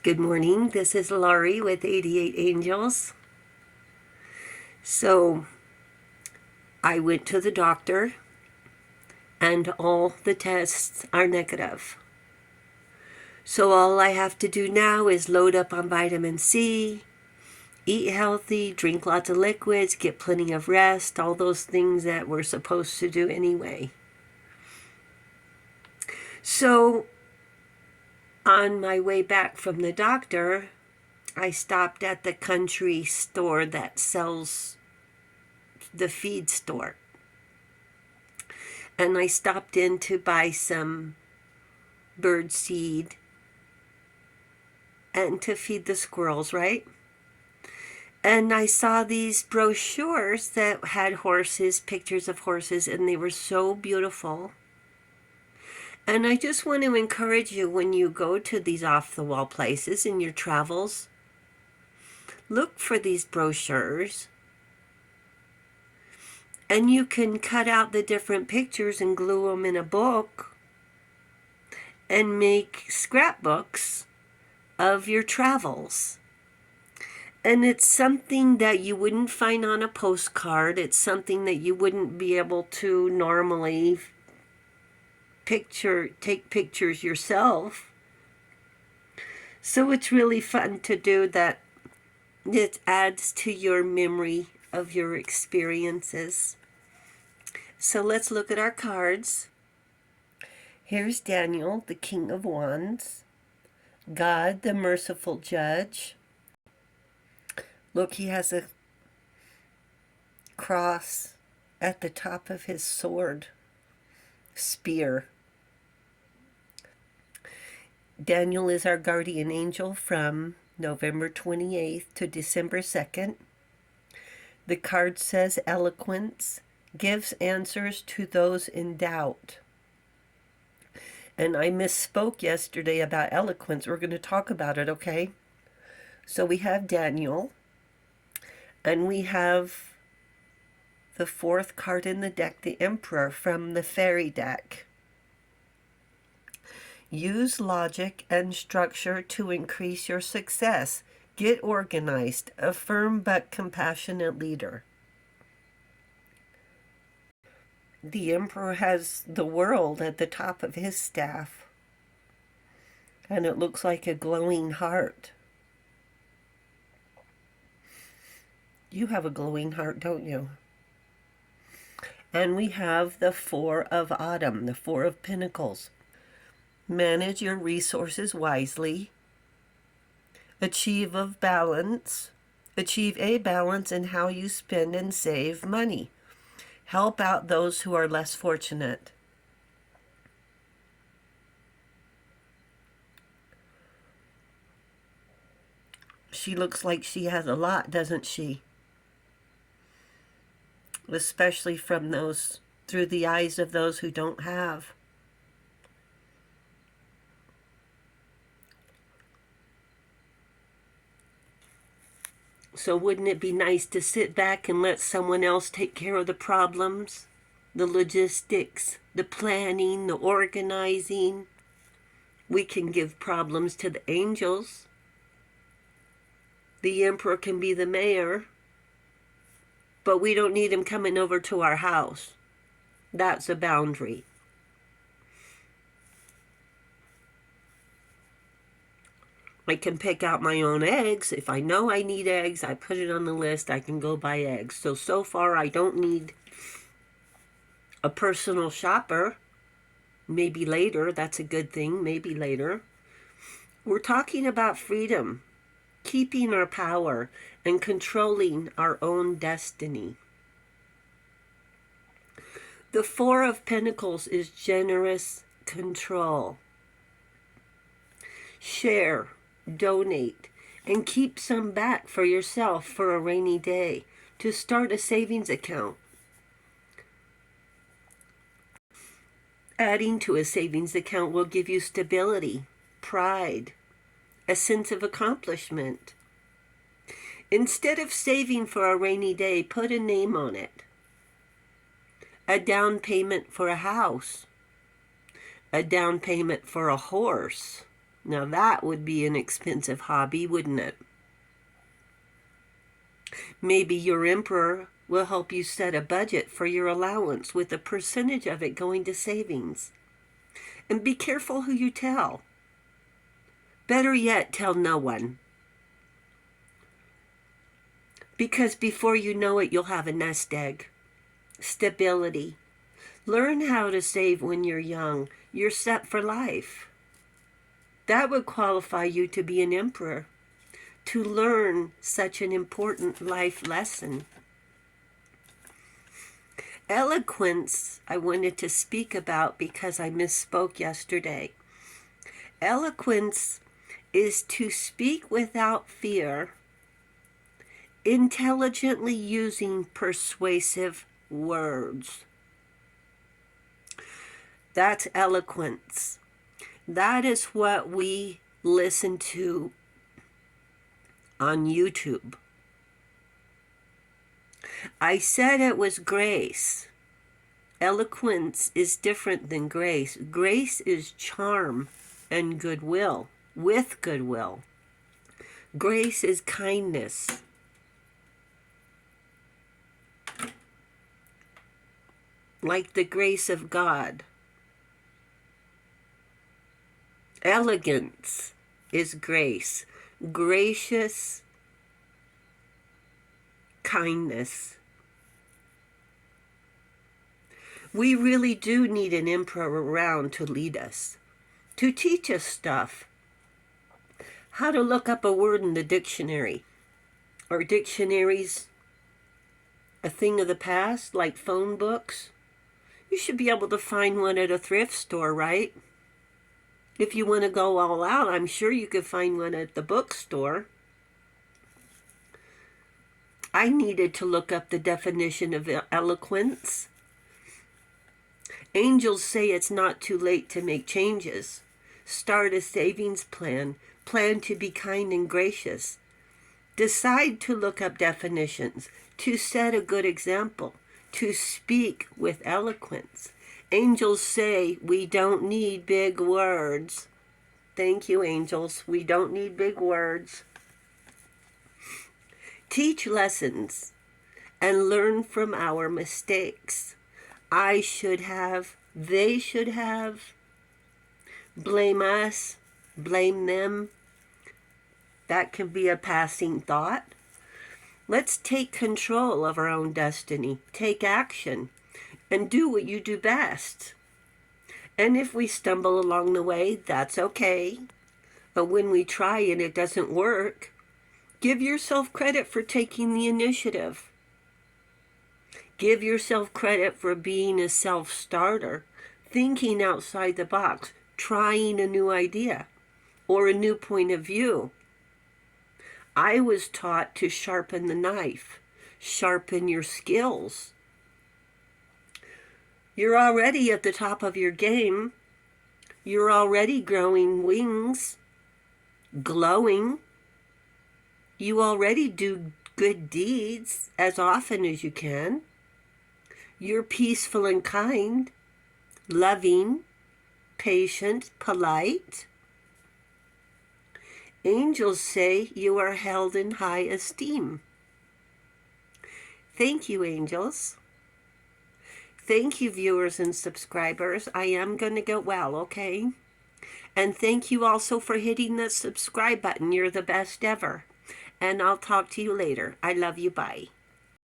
Good morning. This is Laurie with 88 Angels. So I went to the doctor and all the tests are negative. So all I have to do now is load up on vitamin C, eat healthy, drink lots of liquids, get plenty of rest, all those things that we're supposed to do anyway. So on my way back from the doctor, I stopped at the country store that sells the feed store. And I stopped in to buy some bird seed and to feed the squirrels, right? And I saw these brochures that had horses, pictures of horses, and they were so beautiful. And I just want to encourage you, when you go to these off-the-wall places in your travels, look for these brochures. And you can cut out the different pictures and glue them in a book and make scrapbooks of your travels. And it's something that you wouldn't find on a postcard. It's something that you wouldn't be able to normally take pictures yourself. So it's really fun to do that. It adds to your memory of your experiences. So let's look at our cards. Here's Daniel, the King of Wands. God, the merciful judge. Look, he has a cross at the top of his sword, spear. Daniel is our guardian angel from November 28th to December 2nd. The card says eloquence, gives answers to those in doubt. And I misspoke yesterday about eloquence. We're going to talk about it, okay? So we have Daniel, and we have the fourth card in the deck, the Emperor from the Fairy deck. Use logic and structure to increase your success. Get organized, a firm but compassionate leader. The Emperor has the world at the top of his staff, and it looks like a glowing heart. You have a glowing heart, don't you? And we have the Four of Autumn, the Four of Pentacles. Manage your resources wisely. Achieve a balance in how you spend and save money. Help out those who are less fortunate. She looks like she has a lot, doesn't she? Especially through the eyes of those who don't have. So wouldn't it be nice to sit back and let someone else take care of the problems, the logistics, the planning, the organizing? We can give problems to the angels. The Emperor can be the mayor, but we don't need him coming over to our house. That's a boundary. I can pick out my own eggs. If I know I need eggs, I put it on the list. I can go buy eggs. So far, I don't need a personal shopper. Maybe later. That's a good thing. Maybe later. We're talking about freedom, keeping our power, and controlling our own destiny. The Four of Pentacles is generous control. Share, donate, and keep some back for yourself for a rainy day, to start a savings account. Adding to a savings account will give you stability, pride, a sense of accomplishment. Instead of saving for a rainy day, put a name on it. A down payment for a house. A down payment for a horse. Now that would be an expensive hobby, wouldn't it? Maybe your emperor will help you set a budget for your allowance with a percentage of it going to savings. And be careful who you tell. Better yet, tell no one. Because before you know it, you'll have a nest egg. Stability. Learn how to save when you're young. You're set for life. That would qualify you to be an emperor, to learn such an important life lesson. Eloquence, I wanted to speak about because I misspoke yesterday. Eloquence is to speak without fear, intelligently using persuasive words. That's eloquence. That is what we listen to on YouTube. I said it was grace. Eloquence is different than grace. Grace is charm and goodwill, with goodwill. Grace is kindness. Like the grace of God. Elegance is grace. Gracious kindness. We really do need an emperor around to lead us, to teach us stuff. How to look up a word in the dictionary. Are dictionaries a thing of the past, like phone books? You should be able to find one at a thrift store, right? If you want to go all out, I'm sure you could find one at the bookstore. I needed to look up the definition of eloquence. Angels say it's not too late to make changes. Start a savings plan. Plan to be kind and gracious. Decide to look up definitions, to set a good example, to speak with eloquence. Angels say we don't need big words. Thank you, angels. We don't need big words. Teach lessons and learn from our mistakes. I should have, they should have. Blame us, blame them. That can be a passing thought. Let's take control of our own destiny. Take action. And do what you do best. And if we stumble along the way, that's okay. But when we try and it doesn't work, give yourself credit for taking the initiative. Give yourself credit for being a self-starter, thinking outside the box, trying a new idea or a new point of view. I was taught to sharpen the knife, sharpen your skills. You're already at the top of your game. You're already growing wings, glowing. You already do good deeds as often as you can. You're peaceful and kind, loving, patient, polite. Angels say you are held in high esteem. Thank you, angels. Thank you, viewers and subscribers. I am going to get well, okay? And thank you also for hitting the subscribe button. You're the best ever. And I'll talk to you later. I love you. Bye.